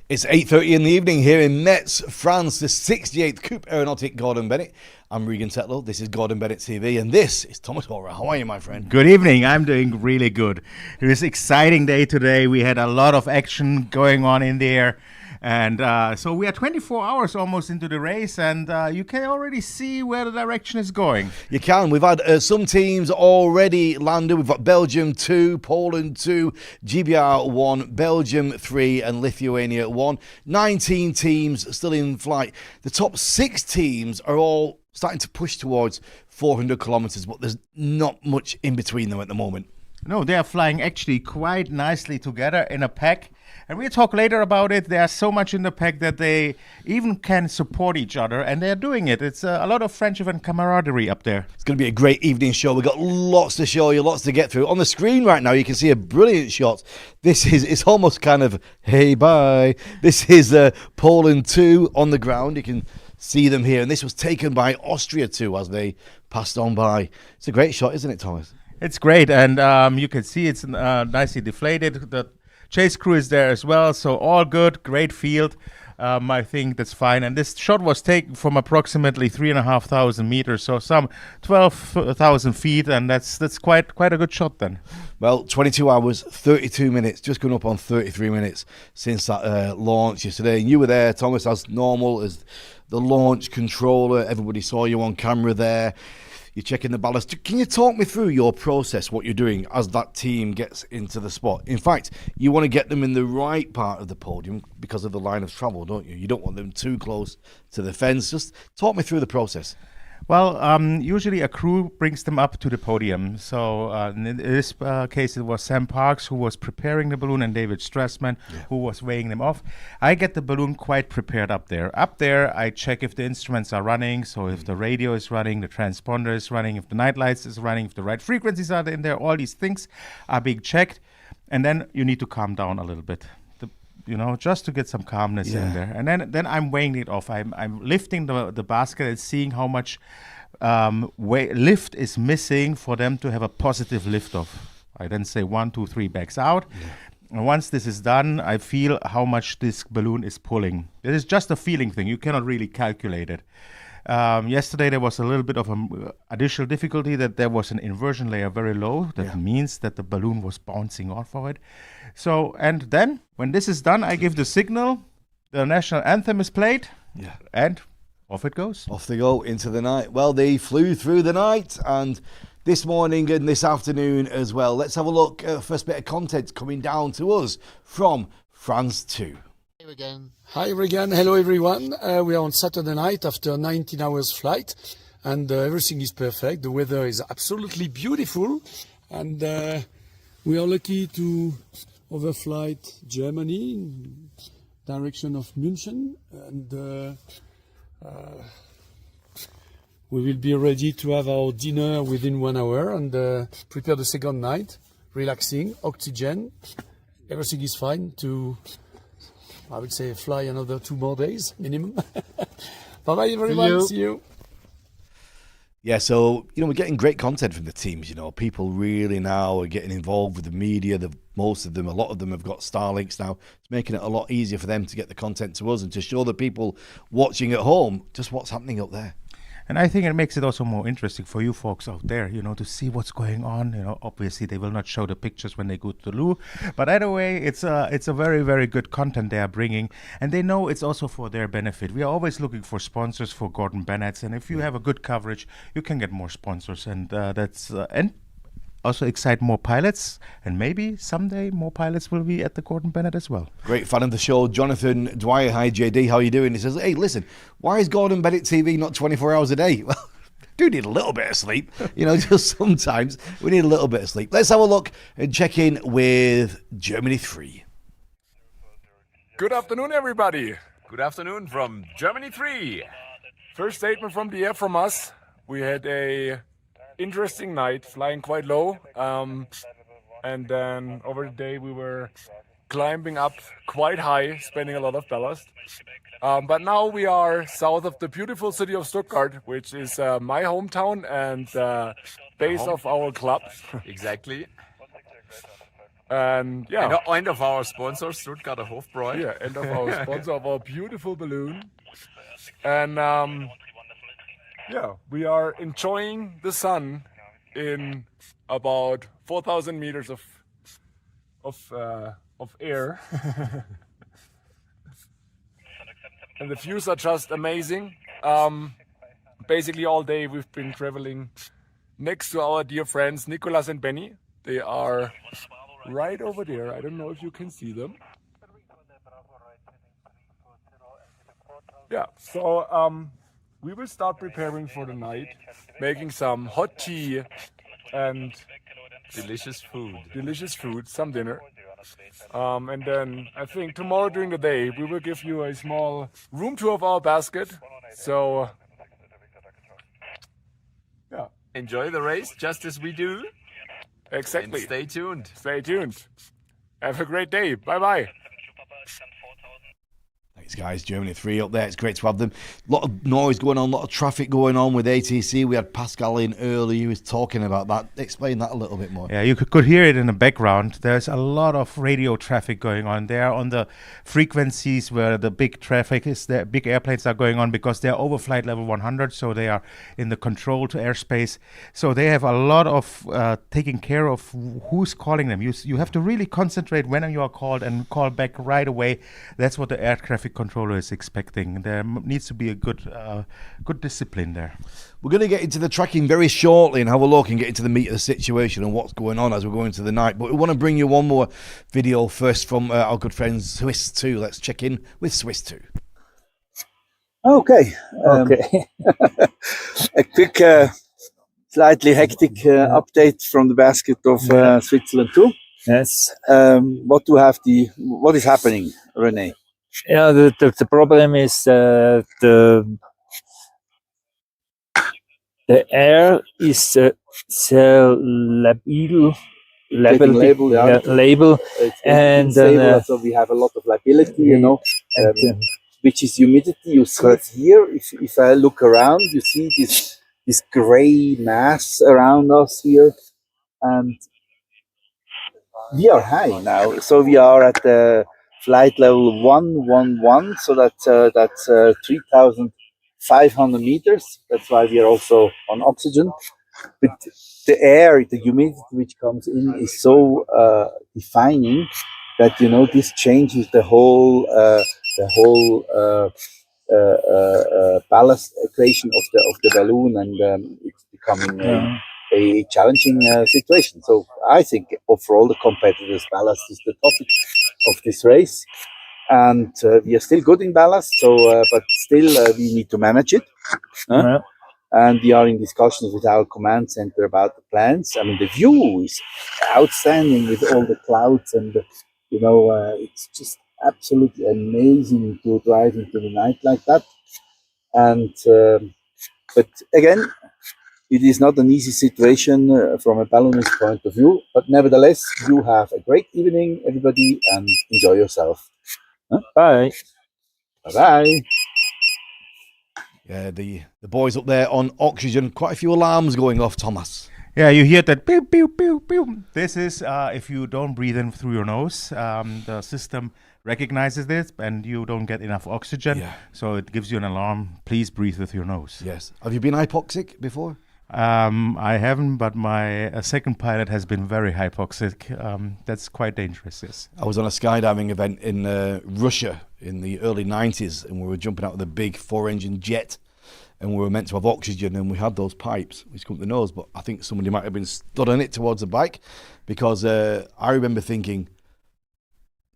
It's 8:30 in the evening here in Metz, France, the 68th Coupe Aéronautique Gordon Bennett. I'm Regan Tetlow. This is Gordon Bennett TV, and this is Thomas Hora. How are you, my friend? Good evening. I'm doing really good. It was an exciting day today. We had a lot of action going on in there. And so we are 24 hours almost into the race, and you can already see where the direction is going. You can. We've had some teams already landed. We've got Belgium 2, Poland 2, GBR 1, Belgium 3, and Lithuania 1. 19 teams still in flight. The top 6 teams are all starting to push towards 400 kilometers, but there's not much in between them at the moment. No, they are flying actually quite nicely together in a pack. And we'll talk later about it. There's so much in the pack that they even can support each other, and they're doing it. It's a lot of friendship and camaraderie up there. It's going to be a great evening show. We've got lots to show you, lots to get through. On the screen right now, you can see a brilliant shot. It's almost kind of, hey, bye. This is Poland 2 on the ground. You can see them here. And this was taken by Austria 2 as they passed on by. It's a great shot, isn't it, Thomas? It's great, and you can see it's nicely deflated. The chase crew is there as well, so all good, great field. I think that's fine. And this shot was taken from approximately 3,500 meters, so some 12,000 feet, and that's quite a good shot then. Well, 22 hours, 32 minutes, just going up on 33 minutes since that launch yesterday. And you were there, Thomas, as normal, as the launch controller. Everybody saw you on camera there. You're checking the ballast. Can you talk me through your process, what you're doing as that team gets into the spot? In fact, you want to get them in the right part of the podium because of the line of travel, don't you? You don't want them too close to the fence. Just talk me through the process. Well, usually a crew brings them up to the podium. So in this case, it was Sam Parks who was preparing the balloon and David Strassman who was weighing them off. I get the balloon quite prepared up there. Up there, I check if the instruments are running. So if the radio is running, the transponder is running, if the night lights is running, if the right frequencies are in there, all these things are being checked. And then you need to calm down a little bit. Just to get some calmness in there. And then I'm weighing it off. I'm lifting the basket and seeing how much lift is missing for them to have a positive liftoff. I then say 1, 2, 3 bags out. Yeah. And once this is done, I feel how much this balloon is pulling. It is just a feeling thing. You cannot really calculate it. Yesterday there was a little bit of an additional difficulty that there was an inversion layer very low. That means that the balloon was bouncing off of it. So, and then when this is done, I give the signal, the national anthem is played, and off it goes. Off they go into the night. Well, they flew through the night, and this morning and this afternoon as well. Let's have a look at the first bit of content coming down to us from France 2. Hi Regan, hello everyone. We are on Saturday night after 19 hours flight, and everything is perfect. The weather is absolutely beautiful, and we are lucky to overflight Germany in direction of München, and we will be ready to have our dinner within 1 hour and prepare the second night, relaxing, oxygen. Everything is fine to, I would say, fly another 2 more days minimum. Bye-bye, everyone. See you. Yeah, so, we're getting great content from the teams, People really now are getting involved with the media. A lot of them have got Starlinks now. It's making it a lot easier for them to get the content to us and to show the people watching at home just what's happening up there. And I think it makes it also more interesting for you folks out there, to see what's going on. Obviously they will not show the pictures when they go to the loo, but either way, it's a very, very good content they are bringing, and they know it's also for their benefit. We are always looking for sponsors for Gordon Bennett's, and if you have a good coverage, you can get more sponsors, and and also excite more pilots, and maybe someday more pilots will be at the Gordon Bennett as well. Great fan of the show, Jonathan Dwyer. Hi JD, how are you doing? He says, hey, listen, why is Gordon Bennett TV not 24 hours a day? Well, do need a little bit of sleep. Just sometimes we need a little bit of sleep. Let's have a look and check in with Germany 3. Good afternoon, everybody. Good afternoon from Germany 3. First statement from the air from us. We had a interesting night, flying quite low, and then over the day we were climbing up quite high, spending a lot of ballast. But now we are south of the beautiful city of Stuttgart, which is my hometown and base of our club. Exactly. And yeah. And end of our sponsor, Stuttgarter Hofbräu. Yeah, end of our sponsor of our beautiful balloon. And yeah, we are enjoying the sun in about 4,000 meters of air. And the views are just amazing. Basically all day we've been traveling next to our dear friends Nicolas and Benny. They are right over there. I don't know if you can see them. Yeah, so we will start preparing for the night, making some hot tea and Delicious food, some dinner. And then I think tomorrow during the day we will give you a small room tour of our basket. So yeah, Enjoy the race just as we do. exactly. And stay tuned. Stay tuned. Have a great day. Bye bye. Thanks, guys. Germany 3 up there. It's great to have them. A lot of noise going on, a lot of traffic going on with ATC. We had Pascal in early. He was talking about that. Explain that a little bit more. Yeah, you could hear it in the background. There's a lot of radio traffic going on. They are on the frequencies where the big traffic is, the big airplanes are going on because they're over flight level 100, so they are in the controlled airspace. So they have a lot of taking care of who's calling them. You have to really concentrate when you are called and call back right away. That's what the air traffic controller is expecting. There needs to be a good discipline there. We're going to get into the tracking very shortly and have a look and get into the meat of the situation and what's going on as we're going into the night. But we want to bring you one more video first from our good friends Swiss 2. Let's check in with Swiss 2. Okay. A quick, slightly hectic update from the basket of Switzerland 2. Yes. What is happening, René? Yeah, the problem is the air is so labile, and so we have a lot of liability, which is humidity. You see it here. If I look around, you see this gray mass around us here, and we are high now. So we are at flight level 111, so that's 3,500 meters. That's why we are also on oxygen. But the air, the humidity which comes in is so defining that this changes the whole ballast equation of the balloon, and it's becoming a challenging situation. So I think for all the competitors, ballast is the topic of this race, and we are still good in ballast. So, but still we need to manage it. And we are in discussions with our command center about the plans. I mean, the view is outstanding with all the clouds, and it's just absolutely amazing to drive into the night like that. And but again, it is not an easy situation from a balloonist point of view, but nevertheless, you have a great evening, everybody, and enjoy yourself. Bye. Bye-bye. Yeah, the boys up there on oxygen. Quite a few alarms going off, Thomas. Yeah, you hear that pew, pew, pew, pew. This is if you don't breathe in through your nose, the system recognizes this and you don't get enough oxygen. Yeah. So it gives you an alarm. Please breathe with your nose. Yes. Have you been hypoxic before? I haven't, but my second pilot has been very hypoxic. That's quite dangerous, yes. I was on a skydiving event in Russia in the early 90s, and we were jumping out of the big 4-engine jet, and we were meant to have oxygen, and we had those pipes which come to the nose, but I think somebody might have been stood on it towards the bike, because I remember thinking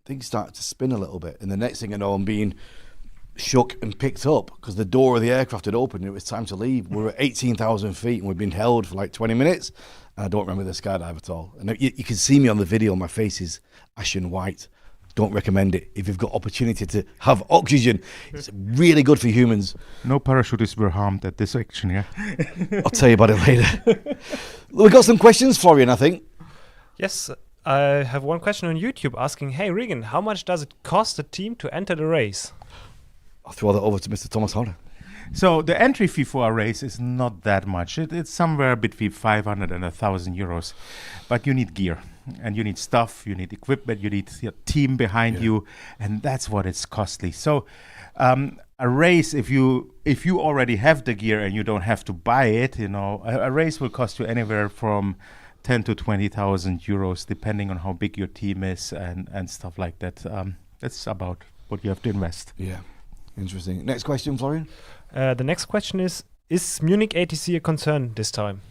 things started to spin a little bit, and the next thing I know, I'm being shook and picked up because the door of the aircraft had opened and it was time to leave. We were at 18,000 feet and we'd been held for like 20 minutes, and I don't remember the skydive at all. And you can see me on the video, my face is ashen white. Don't recommend it. If you've got opportunity to have oxygen, it's really good for humans. No parachutists were harmed at this action, yeah? I'll tell you about it later. We've got some questions, Florian, I think. Yes, I have one question on YouTube asking, hey Regan, how much does it cost a team to enter the race? I'll throw that over to Mr. Thomas Hodder. So the entry fee for a race is not that much. It's somewhere between 500 and 1,000 euros, but you need gear. and you need stuff, you need equipment, you need your team behind you, and that's what it's costly. So a race, if you already have the gear and you don't have to buy it, a race will cost you anywhere from 10 to 20,000 euros, depending on how big your team is and stuff like that. That's about what you have to invest. Yeah, interesting. Next question, Florian. The next question is Munich ATC a concern this time?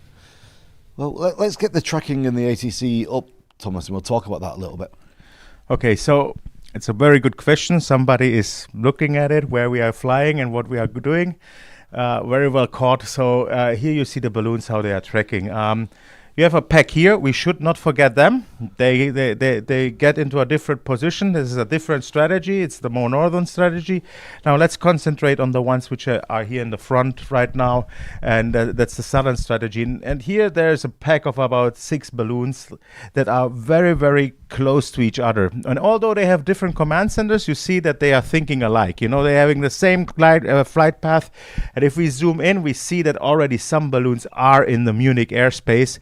Well, let's get the tracking and the ATC up, Thomas, and we'll talk about that a little bit. Okay, so it's a very good question. Somebody is looking at it, where we are flying and what we are doing. Very well caught. So here you see the balloons, how they are tracking. You have a pack here. We should not forget them. They get into a different position. This is a different strategy. It's the more northern strategy. Now let's concentrate on the ones which are here in the front right now, and that's the southern strategy. And here there's a pack of about 6 balloons that are very, very close to each other. And although they have different command centers, you see that they are thinking alike. They're having the same flight path. And if we zoom in, we see that already some balloons are in the Munich airspace.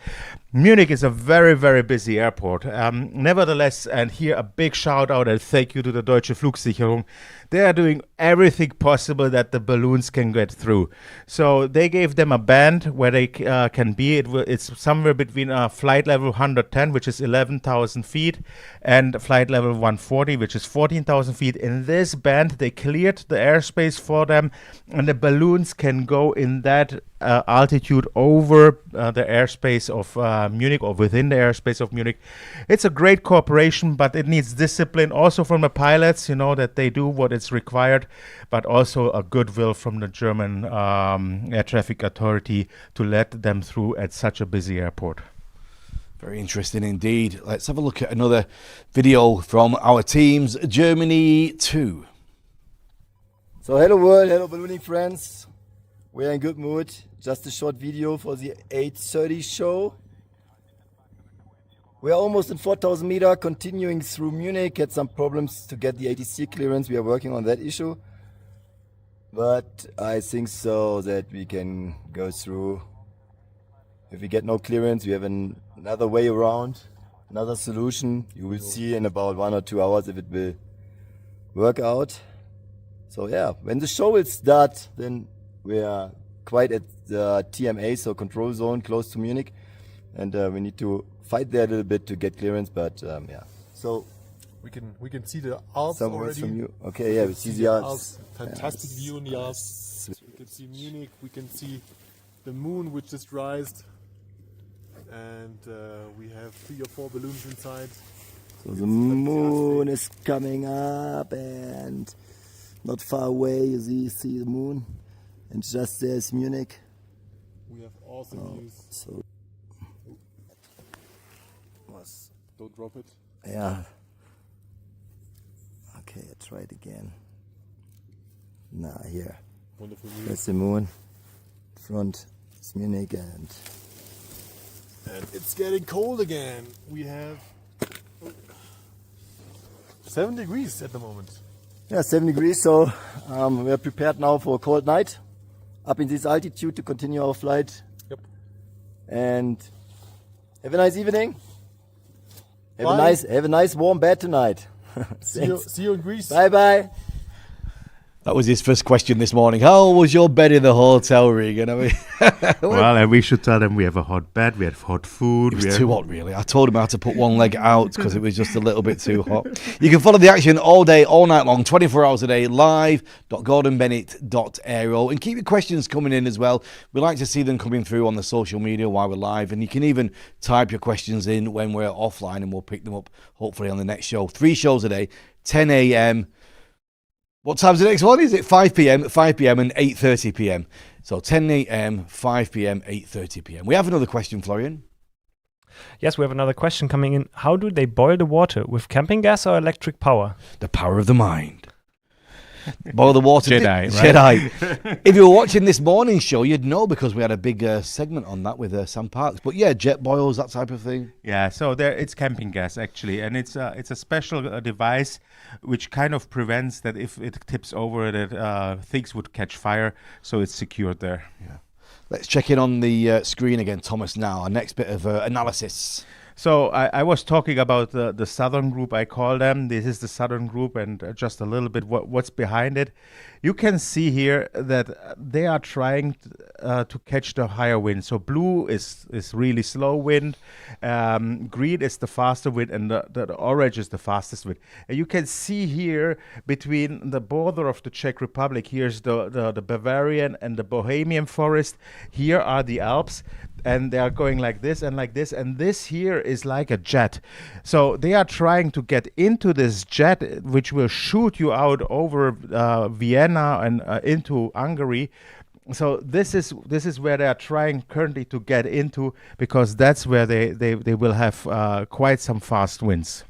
Munich is a very, very busy airport. Nevertheless, and here a big shout out and thank you to the Deutsche Flugsicherung. They are doing everything possible that the balloons can get through. So they gave them a band where they can be. It's somewhere between flight level 110, which is 11,000 feet, and flight level 140, which is 14,000 feet. In this band, they cleared the airspace for them, and the balloons can go in that altitude over the airspace of Munich, or within the airspace of Munich. It's a great cooperation, but it needs discipline also from the pilots, that they do what is required, but also a goodwill from the German air traffic authority to let them through at such a busy airport. Very interesting indeed. Let's have a look at another video from our teams, Germany 2. So hello world, hello ballooning friends. We're in good mood. Just a short video for the 8:30 show. We're almost in 4,000 meter, continuing through Munich. Had some problems to get the ATC clearance. We are working on that issue. But I think so that we can go through. If we get no clearance, we have another way around, another solution. You will see in about 1 or 2 hours if it will work out. So yeah, when the show will start, then we are quite at the TMA, so control zone, close to Munich. And we need to fight there a little bit to get clearance, but yeah. So we can see the Alps some already. words from you. Okay, yeah, we see the Alps. Fantastic view in the Alps. So we can see Munich. We can see the moon, which just rised, and we have 3 or 4 balloons inside. So the moon is coming up, and not far away you see the moon, and just there's Munich. We have awesome views. So don't drop it. Yeah. Okay, I try it again. Nah, here. Wonderful view. That's the moon. Front is Munich, and it's getting cold again. We have 7 degrees at the moment. yeah, 7 degrees. So we are prepared now for a cold night, up in this altitude to continue our flight. Yep. And have a nice evening. Have a nice warm bed tonight. See you in Greece. Bye bye. That was his first question this morning. How was your bed in the hotel, Regan? I mean, well, and we should tell them we have a hot bed, we have hot food. It was too hot, really. I told him I had to put one leg out because it was just a little bit too hot. You can follow the action all day, all night long, 24 hours a day, live.gordonbennett.aero. And keep your questions coming in as well. We like to see them coming through on the social media while we're live. And you can even type your questions in when we're offline, and we'll pick them up hopefully on the next show. 3 shows a day, 10 a.m. What time's the next one? Is it 5 p.m., 5 p.m. and 8:30 p.m.? So 10 a.m., 5 p.m., 8:30 p.m. We have another question, Florian. Yes, we have another question coming in. How do they boil the water? With camping gas or electric power? The power of the mind. Boil the water. Jedi, right? Jedi. If you were watching this morning's show, you'd know because we had a big segment on that with Sam Parks. But yeah, jet boils, that type of thing. Yeah, so it's camping gas actually, and it's a special device which kind of prevents that if it tips over that things would catch fire, so it's secured there. Yeah. Let's check in on the screen again, Thomas, now. Our next bit of analysis. So I was talking about the southern group, I call them. This is the southern group, and just a little bit what's behind it. You can see here that they are trying to catch the higher wind. So blue is really slow wind, green is the faster wind, and the orange is the fastest wind. And you can see here between the border of the Czech Republic, here's the Bavarian and the Bohemian forest. Here are the Alps. And they are going like this and like this, and this here is like a jet. So they are trying to get into this jet, which will shoot you out over Vienna and into Hungary. So this is where they are trying currently to get into, because that's where they will have quite some fast winds.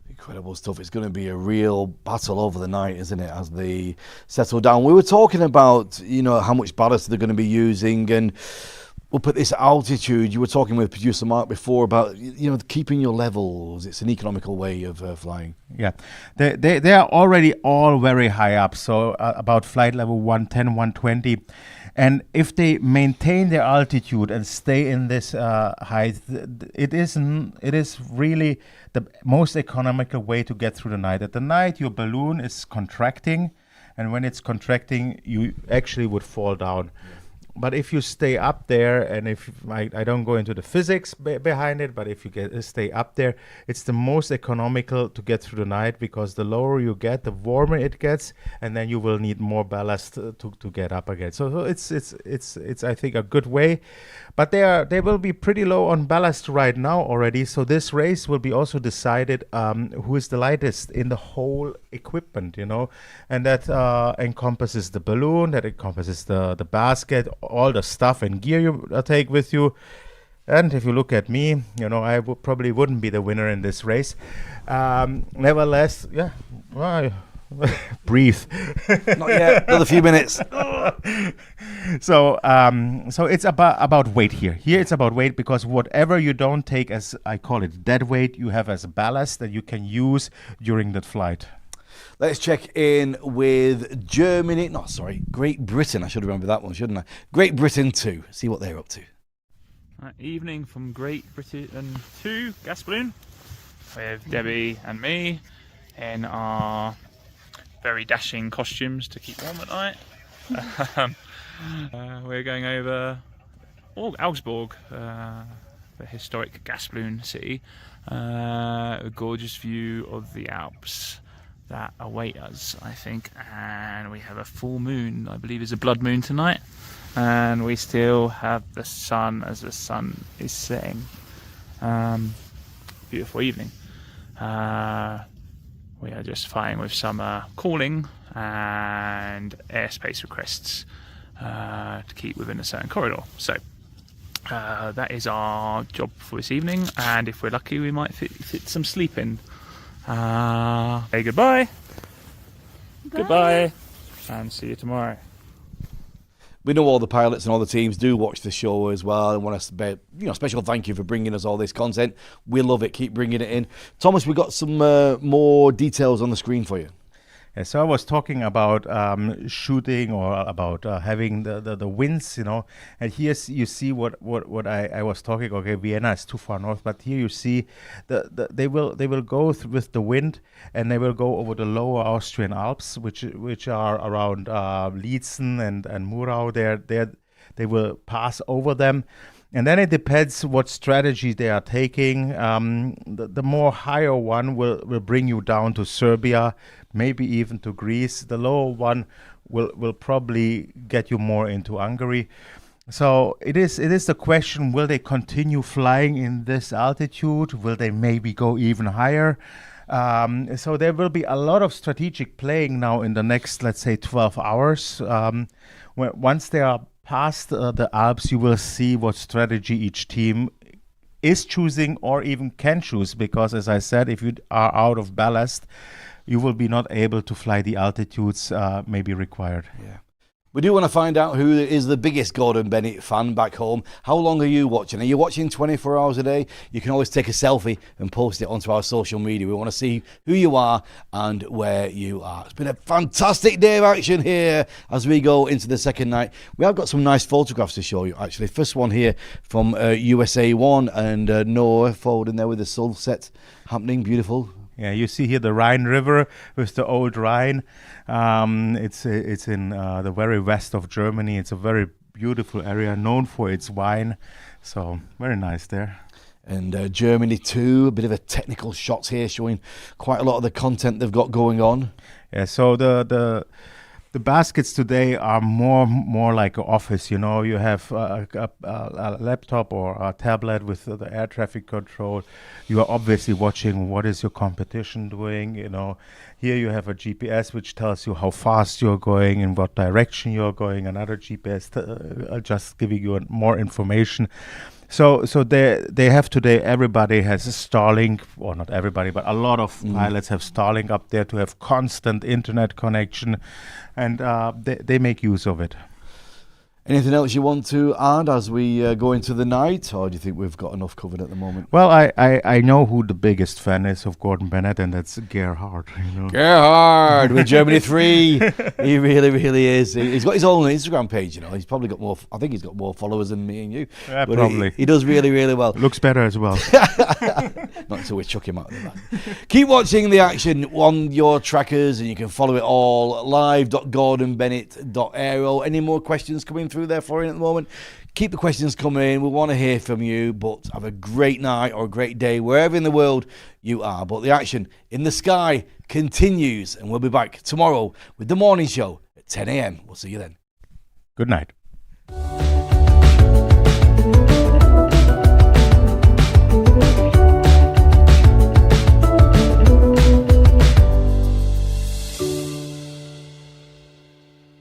Incredible stuff. It's going to be a real battle over the night, isn't it, as they settle down. We were talking about, how much ballast they're going to be using, and up at this altitude, you were talking with producer Mark before about, keeping your levels. It's an economical way of flying. Yeah, they are already all very high up, so about flight level 110, 120. And if they maintain their altitude and stay in this height, it is really the most economical way to get through the night. At the night, your balloon is contracting, and when it's contracting, you actually would fall down. Yeah. But if you stay up there, and if I don't go into the physics behind it, but if you stay up there, it's the most economical to get through the night, because the lower you get, the warmer it gets, and then you will need more ballast to get up again. So it's I think a good way, but they will be pretty low on ballast right now already. So this race will be also decided who is the lightest in the whole equipment, and that encompasses the balloon, that encompasses the basket, all the stuff and gear you take with you. And if you look at me, I probably wouldn't be the winner in this race. Nevertheless, yeah, well, breathe. Not yet. Another few minutes. So it's about weight here. Here it's about weight, because whatever you don't take as, I call it, dead weight, you have as ballast that you can use during that flight. Let's check in with Great Britain. I should remember that one, shouldn't I? Great Britain 2. See what they're up to. Evening from Great Britain 2 gas balloon with Debbie and me in our very dashing costumes to keep warm at night. We're going over Augsburg, the historic gas balloon city. A gorgeous view of the Alps that await us, I think, and we have a full moon, I believe is a blood moon tonight, and we still have the sun as the sun is setting. Beautiful evening. We are just flying with some calling and airspace requests to keep within a certain corridor. So that is our job for this evening, and if we're lucky we might fit some sleep in. Say goodbye. Goodbye, and see you tomorrow. We know all the pilots and all the teams do watch the show as well, and want to special thank you for bringing us all this content. We love it. Keep bringing it in. Thomas, we got some more details on the screen for you. Yeah, so I was talking about shooting, or about having the winds, and here you see what I was talking. Okay, Vienna is too far north, but here you see they will go with the wind, and they will go over the lower Austrian Alps, which are around Lietzen and Murau. They will pass over them. And then it depends what strategy they are taking. The more higher one will bring you down to Serbia, maybe even to Greece. The lower one will probably get you more into Hungary. So it is the question, will they continue flying in this altitude? Will they maybe go even higher? So there will be a lot of strategic playing now in the next, let's say, 12 hours. Once they are past the Alps, you will see what strategy each team is choosing or even can choose, because, as I said, if you are out of ballast, you will be not able to fly the altitudes maybe required. Yeah. We do want to find out who is the biggest Gordon Bennett fan back home. How long are you watching? Are you watching 24 hours a day? You can always take a selfie and post it onto our social media. We want to see who you are and where you are. It's been a fantastic day of action here as we go into the second night. We have got some nice photographs to show you, actually. First one here from USA 1 and Noah forward in there with the sunset happening. Beautiful. Yeah, you see here the Rhine River with the old Rhine. It's in the very west of Germany. It's a very beautiful area, known for its wine. So very nice there. And Germany too, a bit of a technical shots here showing quite a lot of the content they've got going on. Yeah, so the baskets today are more like an office. You know, you have a laptop or a tablet with the air traffic control. You are obviously watching what is your competition doing. You know, here you have a GPS which tells you how fast you're going, in what direction you're going. Another GPS just giving you more information. So they have today, everybody has Starlink, or not everybody, but a lot of pilots have Starlink up there to have constant internet connection, and they make use of it. Anything else you want to add as we go into the night, or do you think we've got enough covered at the moment? Well, I know who the biggest fan is of Gordon Bennett, and that's Gerhard. You know? Gerhard with Germany 3. He really is. He's got his own Instagram page, you know. He's probably got more, I think he's got more followers than me and you. Yeah, but probably. He does really well. Looks better as well. Not until we chuck him out of the van. Keep watching the action on your trackers, and you can follow it all live.gordonbennett.aero. Any more questions coming through there, Florian, at the moment? Keep the questions coming. We want to hear from you, but have a great night or a great day wherever in the world you are. But the action in the sky continues, and we'll be back tomorrow with the morning show at 10 a.m. We'll see you then. Good night.